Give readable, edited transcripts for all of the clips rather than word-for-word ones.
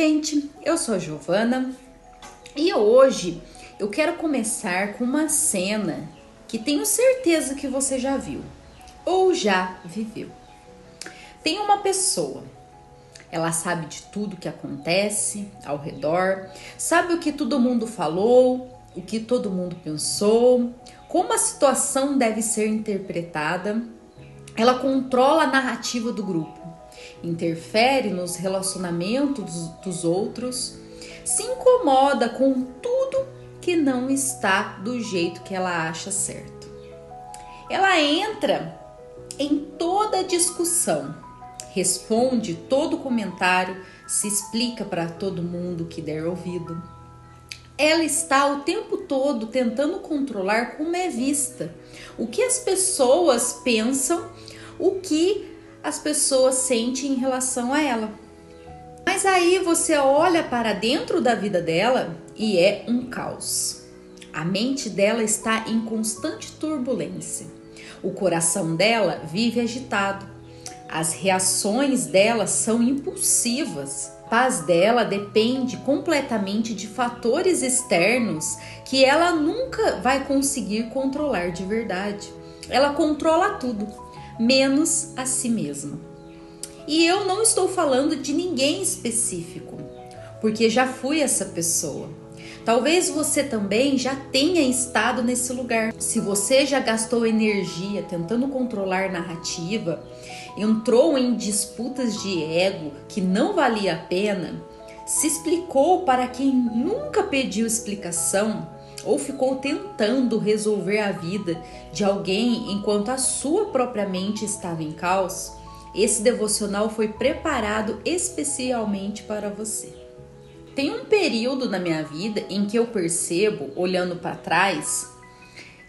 Gente, eu sou a Giovana e hoje eu quero começar com uma cena que tenho certeza que você já viu ou já viveu. Tem uma pessoa, ela sabe de tudo que acontece ao redor, sabe o que todo mundo falou, o que todo mundo pensou, como a situação deve ser interpretada. Ela controla a narrativa do grupo, interfere nos relacionamentos dos outros, se incomoda com tudo que não está do jeito que ela acha certo. Ela entra em toda discussão, responde todo comentário, se explica para todo mundo que der ouvido. Ela está o tempo todo tentando controlar como é vista, o que as pessoas pensam, o que as pessoas sentem em relação a ela. Mas aí você olha para dentro da vida dela e é um caos. A mente dela está em constante turbulência. O coração dela vive agitado. As reações dela são impulsivas. A paz dela depende completamente de fatores externos que ela nunca vai conseguir controlar de verdade. Ela controla tudo, menos a si mesma. E eu não estou falando de ninguém específico, porque já fui essa pessoa. Talvez você também já tenha estado nesse lugar. Se você já gastou energia tentando controlar narrativa, entrou em disputas de ego que não valia a pena, se explicou para quem nunca pediu explicação ou ficou tentando resolver a vida de alguém enquanto a sua própria mente estava em caos, esse devocional foi preparado especialmente para você. Tem um período na minha vida em que eu percebo, olhando para trás,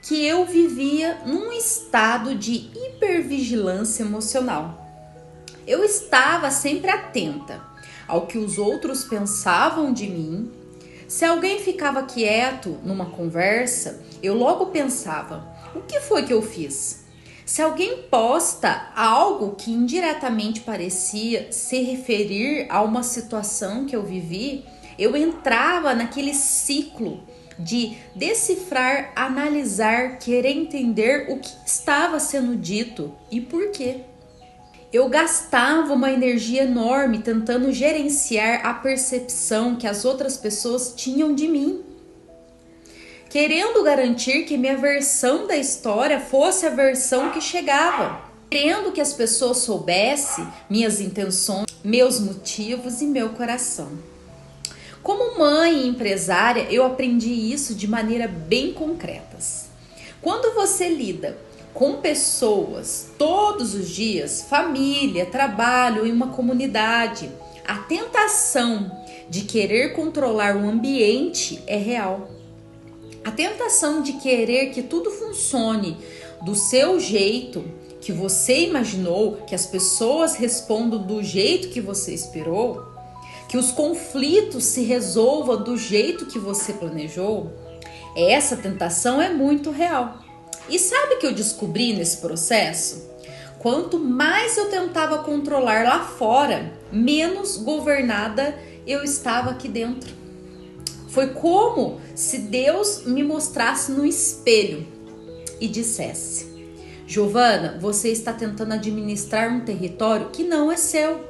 que eu vivia num estado de hipervigilância emocional. Eu estava sempre atenta ao que os outros pensavam de mim. Se alguém ficava quieto numa conversa, eu logo pensava: o que foi que eu fiz? Se alguém posta algo que indiretamente parecia se referir a uma situação que eu vivi, eu entrava naquele ciclo de decifrar, analisar, querer entender o que estava sendo dito e por quê. Eu gastava uma energia enorme tentando gerenciar a percepção que as outras pessoas tinham de mim, querendo garantir que minha versão da história fosse a versão que chegava, querendo que as pessoas soubessem minhas intenções, meus motivos e meu coração. Como mãe e empresária, eu aprendi isso de maneira bem concreta. Quando você lida com pessoas todos os dias, família, trabalho em uma comunidade, a tentação de querer controlar o ambiente é real. A tentação de querer que tudo funcione do seu jeito, que você imaginou, que as pessoas respondam do jeito que você esperou, que os conflitos se resolvam do jeito que você planejou, essa tentação é muito real. E sabe o que eu descobri nesse processo? Quanto mais eu tentava controlar lá fora, menos governada eu estava aqui dentro. Foi como se Deus me mostrasse no espelho e dissesse: Giovana, você está tentando administrar um território que não é seu.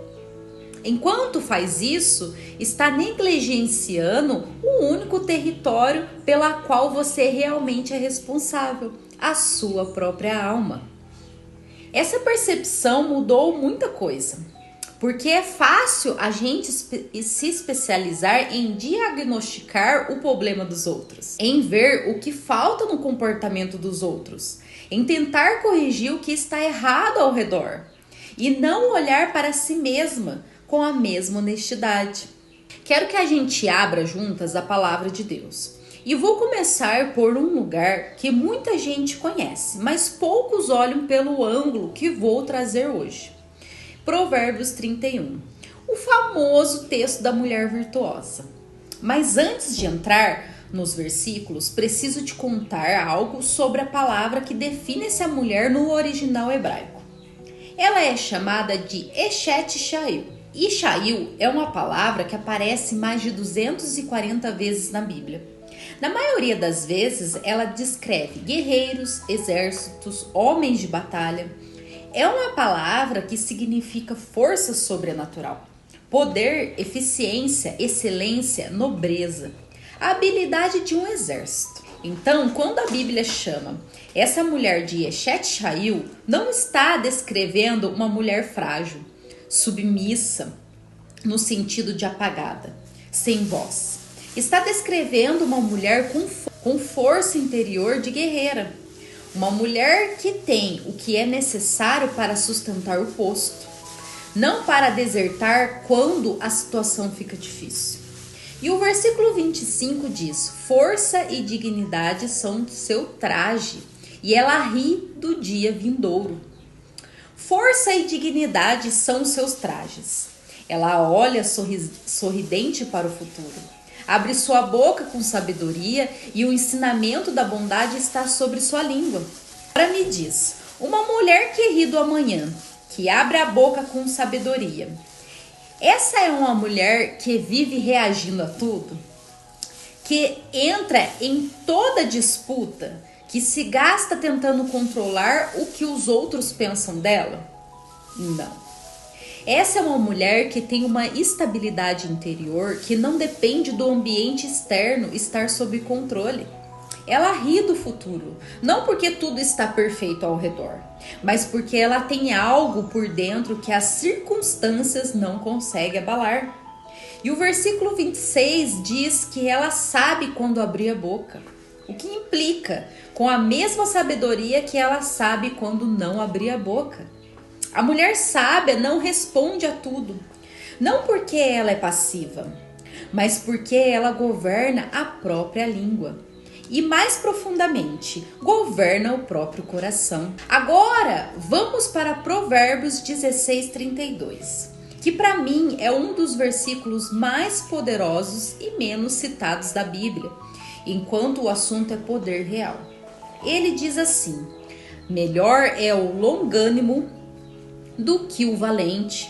Enquanto faz isso, está negligenciando o único território pela qual você realmente é responsável, a sua própria alma. Essa percepção mudou muita coisa, porque é fácil a gente se especializar em diagnosticar o problema dos outros, em ver o que falta no comportamento dos outros, em tentar corrigir o que está errado ao redor e não olhar para si mesma com a mesma honestidade. Quero que a gente abra juntas a palavra de Deus. E vou começar por um lugar que muita gente conhece, mas poucos olham pelo ângulo que vou trazer hoje. Provérbios 31, o famoso texto da mulher virtuosa. Mas antes de entrar nos versículos, preciso te contar algo sobre a palavra que define essa mulher no original hebraico. Ela é chamada de Eshet Chayil. Ishael é uma palavra que aparece mais de 240 vezes na Bíblia. Na maioria das vezes, ela descreve guerreiros, exércitos, homens de batalha. É uma palavra que significa força sobrenatural, poder, eficiência, excelência, nobreza, a habilidade de um exército. Então, quando a Bíblia chama essa mulher de Eshet Shail, não está descrevendo uma mulher frágil, submissa, no sentido de apagada, sem voz. Está descrevendo uma mulher com força interior de guerreira. Uma mulher que tem o que é necessário para sustentar o posto, não para desertar quando a situação fica difícil. E o versículo 25 diz: força e dignidade são seu traje, e ela ri do dia vindouro. Força e dignidade são seus trajes. Ela olha sorridente para o futuro. Abre sua boca com sabedoria e o ensinamento da bondade está sobre sua língua. Agora me diz, uma mulher que ri do amanhã, que abre a boca com sabedoria, essa é uma mulher que vive reagindo a tudo? Que entra em toda disputa, que se gasta tentando controlar o que os outros pensam dela? Não. Essa é uma mulher que tem uma estabilidade interior que não depende do ambiente externo estar sob controle. Ela ri do futuro, não porque tudo está perfeito ao redor, mas porque ela tem algo por dentro que as circunstâncias não conseguem abalar. E o versículo 26 diz que ela sabe quando abrir a boca, o que implica com a mesma sabedoria que ela sabe quando não abrir a boca. A mulher sábia não responde a tudo, não porque ela é passiva, mas porque ela governa a própria língua. E mais profundamente, governa o próprio coração. Agora, vamos para Provérbios 16:32, que para mim é um dos versículos mais poderosos e menos citados da Bíblia, enquanto o assunto é poder real. Ele diz assim: melhor é o longânimo do que o valente,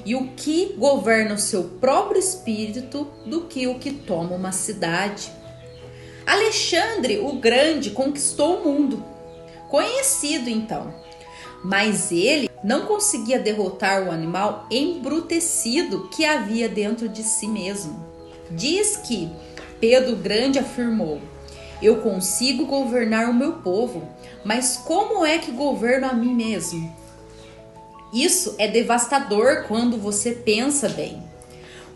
e o que governa o seu próprio espírito do que o que toma uma cidade. Alexandre o Grande conquistou o mundo, conhecido então, mas ele não conseguia derrotar o animal embrutecido que havia dentro de si mesmo. Diz que Pedro Grande afirmou: eu consigo governar o meu povo, mas como é que governo a mim mesmo? Isso é devastador quando você pensa bem.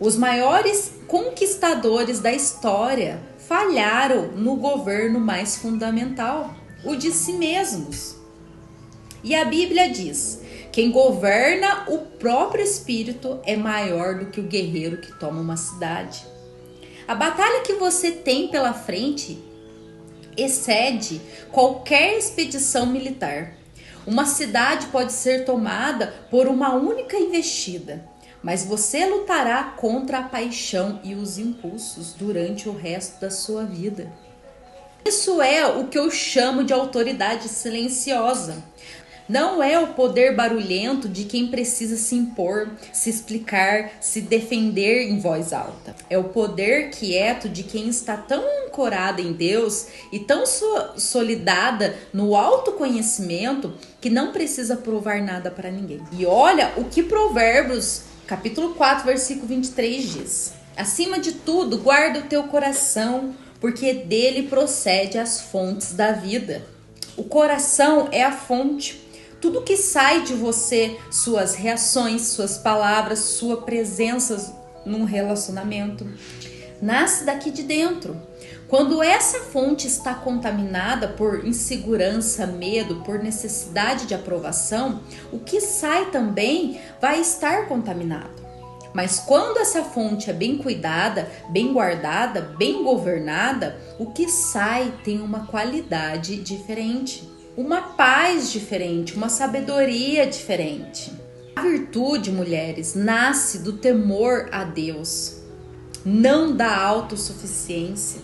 Os maiores conquistadores da história falharam no governo mais fundamental, o de si mesmos. E a Bíblia diz: quem governa o próprio espírito é maior do que o guerreiro que toma uma cidade. A batalha que você tem pela frente excede qualquer expedição militar. Uma cidade pode ser tomada por uma única investida, mas você lutará contra a paixão e os impulsos durante o resto da sua vida. Isso é o que eu chamo de autoridade silenciosa. Não é o poder barulhento de quem precisa se impor, se explicar, se defender em voz alta. É o poder quieto de quem está tão ancorada em Deus e tão solidada no autoconhecimento que não precisa provar nada para ninguém. E olha o que Provérbios, capítulo 4, versículo 23 diz: acima de tudo, guarda o teu coração, porque dele procede as fontes da vida. O coração é a fonte. Tudo que sai de você, suas reações, suas palavras, sua presença num relacionamento, nasce daqui de dentro. Quando essa fonte está contaminada por insegurança, medo, por necessidade de aprovação, o que sai também vai estar contaminado. Mas quando essa fonte é bem cuidada, bem guardada, bem governada, o que sai tem uma qualidade diferente. Uma paz diferente, uma sabedoria diferente. A virtude, mulheres, nasce do temor a Deus, não da autossuficiência.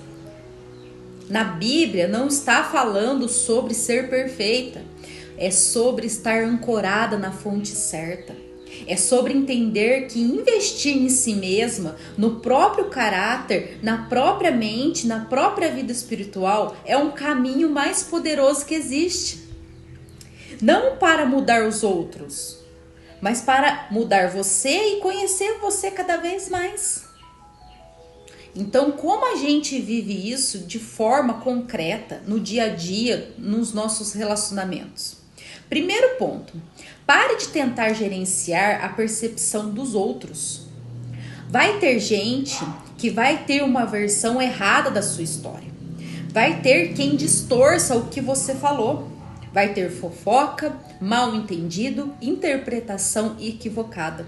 Na Bíblia não está falando sobre ser perfeita, é sobre estar ancorada na fonte certa. É sobre entender que investir em si mesma, no próprio caráter, na própria mente, na própria vida espiritual, é um caminho mais poderoso que existe. Não para mudar os outros, mas para mudar você e conhecer você cada vez mais. Então, como a gente vive isso de forma concreta, no dia a dia, nos nossos relacionamentos? Primeiro ponto, pare de tentar gerenciar a percepção dos outros. Vai ter gente que vai ter uma versão errada da sua história. Vai ter quem distorça o que você falou. Vai ter fofoca, mal entendido, interpretação equivocada.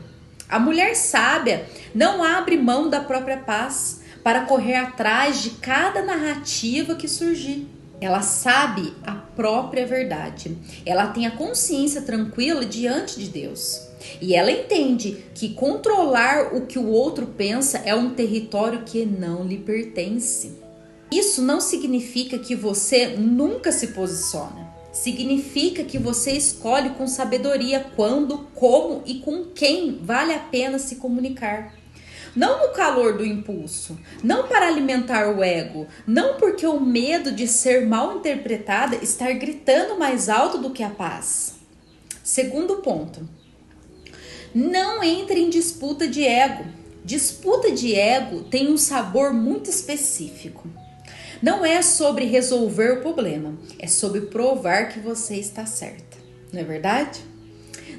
A mulher sábia não abre mão da própria paz para correr atrás de cada narrativa que surgir. Ela sabe a própria verdade. Ela tem a consciência tranquila diante de Deus. E ela entende que controlar o que o outro pensa é um território que não lhe pertence. Isso não significa que você nunca se posiciona. Significa que você escolhe com sabedoria quando, como e com quem vale a pena se comunicar. Não no calor do impulso, não para alimentar o ego, não porque o medo de ser mal interpretada está gritando mais alto do que a paz. Segundo ponto, não entre em disputa de ego. Disputa de ego tem um sabor muito específico. Não é sobre resolver o problema, é sobre provar que você está certa, não é verdade?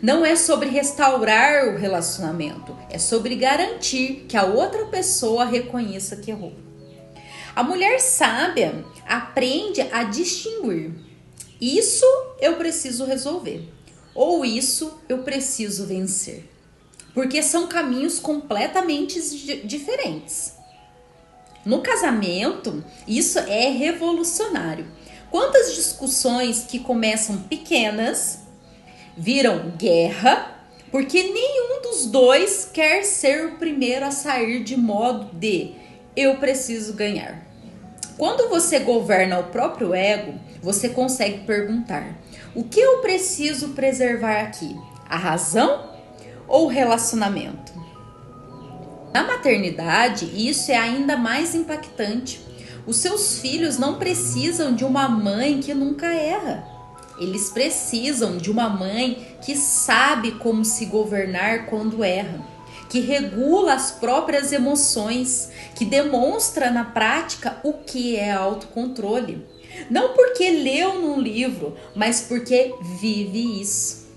Não é sobre restaurar o relacionamento, é sobre garantir que a outra pessoa reconheça que errou. A mulher sábia aprende a distinguir. Isso eu preciso resolver, ou isso eu preciso vencer. Porque são caminhos completamente diferentes. No casamento, isso é revolucionário. Quantas discussões que começam pequenas viram guerra, porque nenhum dos dois quer ser o primeiro a sair de modo de eu preciso ganhar. Quando você governa o próprio ego, você consegue perguntar: o que eu preciso preservar aqui? A razão ou o relacionamento? Na maternidade, isso é ainda mais impactante. Os seus filhos não precisam de uma mãe que nunca erra. Eles precisam de uma mãe que sabe como se governar quando erra, que regula as próprias emoções, que demonstra na prática o que é autocontrole. Não porque leu num livro, mas porque vive isso.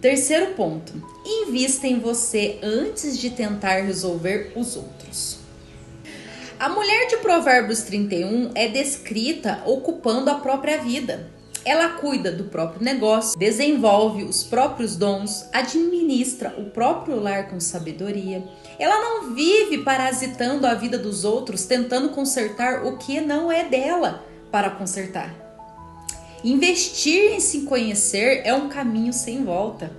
Terceiro ponto, invista em você antes de tentar resolver os outros. A mulher de Provérbios 31 é descrita ocupando a própria vida. Ela cuida do próprio negócio, desenvolve os próprios dons, administra o próprio lar com sabedoria. Ela não vive parasitando a vida dos outros, tentando consertar o que não é dela para consertar. Investir em se conhecer é um caminho sem volta.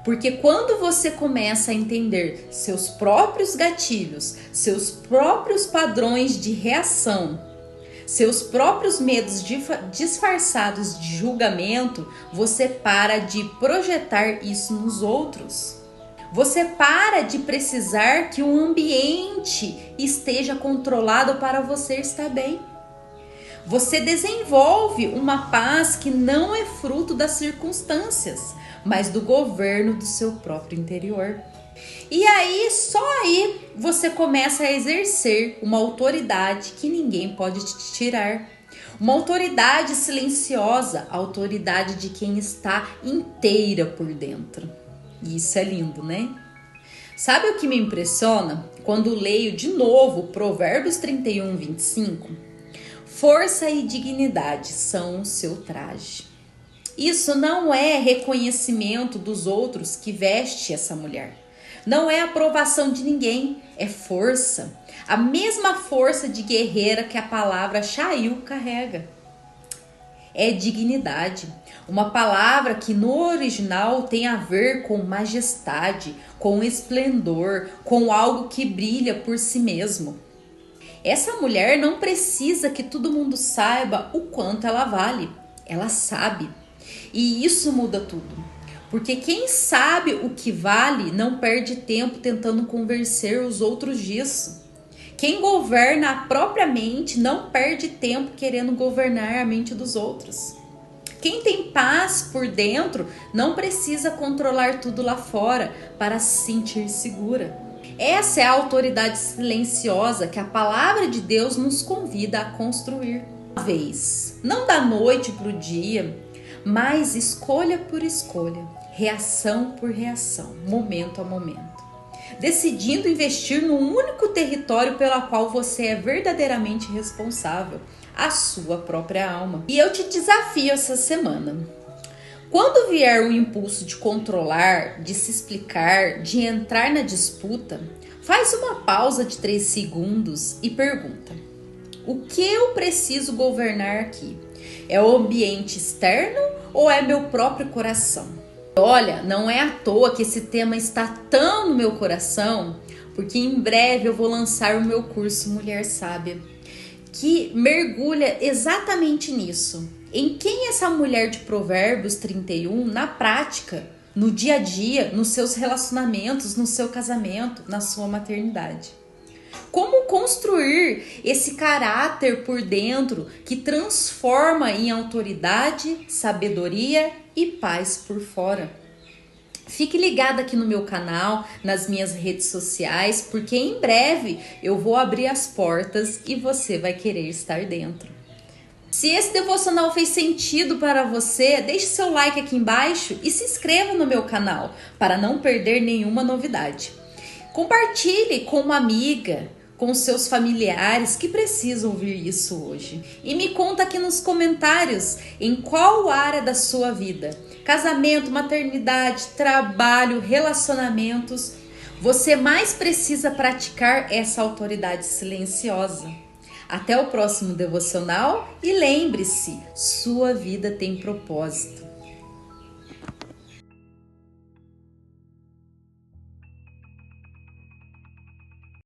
Porque quando você começa a entender seus próprios gatilhos, seus próprios padrões de reação, seus próprios medos disfarçados de julgamento, você para de projetar isso nos outros. Você para de precisar que o ambiente esteja controlado para você estar bem. Você desenvolve uma paz que não é fruto das circunstâncias, mas do governo do seu próprio interior. E aí, só aí, você começa a exercer uma autoridade que ninguém pode te tirar. Uma autoridade silenciosa, a autoridade de quem está inteira por dentro. E isso é lindo, né? Sabe o que me impressiona? Quando leio de novo Provérbios 31, 25. Força e dignidade são o seu traje. Isso não é reconhecimento dos outros que veste essa mulher. Não é aprovação de ninguém, é força. A mesma força de guerreira que a palavra Shail carrega. É dignidade. Uma palavra que no original tem a ver com majestade, com esplendor, com algo que brilha por si mesmo. Essa mulher não precisa que todo mundo saiba o quanto ela vale. Ela sabe. E isso muda tudo. Porque quem sabe o que vale não perde tempo tentando convencer os outros disso. Quem governa a própria mente não perde tempo querendo governar a mente dos outros. Quem tem paz por dentro não precisa controlar tudo lá fora para se sentir segura. Essa é a autoridade silenciosa que a palavra de Deus nos convida a construir. Uma vez, não da noite para o dia, mas escolha por escolha, reação por reação, momento a momento. Decidindo investir no único território pelo qual você é verdadeiramente responsável, a sua própria alma. E eu te desafio essa semana. Quando vier o impulso de controlar, de se explicar, de entrar na disputa, faz uma pausa de 3 segundos e pergunta: o que eu preciso governar aqui? É o ambiente externo ou é meu próprio coração? Olha, não é à toa que esse tema está tão no meu coração, porque em breve eu vou lançar o meu curso Mulher Sábia, que mergulha exatamente nisso. Em quem essa mulher de Provérbios 31, na prática, no dia a dia, nos seus relacionamentos, no seu casamento, na sua maternidade. Como construir esse caráter por dentro que transforma em autoridade, sabedoria e paz por fora. Fique ligado aqui no meu canal, nas minhas redes sociais, porque em breve eu vou abrir as portas e você vai querer estar dentro. Se esse devocional fez sentido para você, deixe seu like aqui embaixo e se inscreva no meu canal para não perder nenhuma novidade. Compartilhe com uma amiga, com seus familiares que precisam ouvir isso hoje. E me conta aqui nos comentários em qual área da sua vida, casamento, maternidade, trabalho, relacionamentos, você mais precisa praticar essa autoridade silenciosa. Até o próximo devocional e lembre-se, sua vida tem propósito.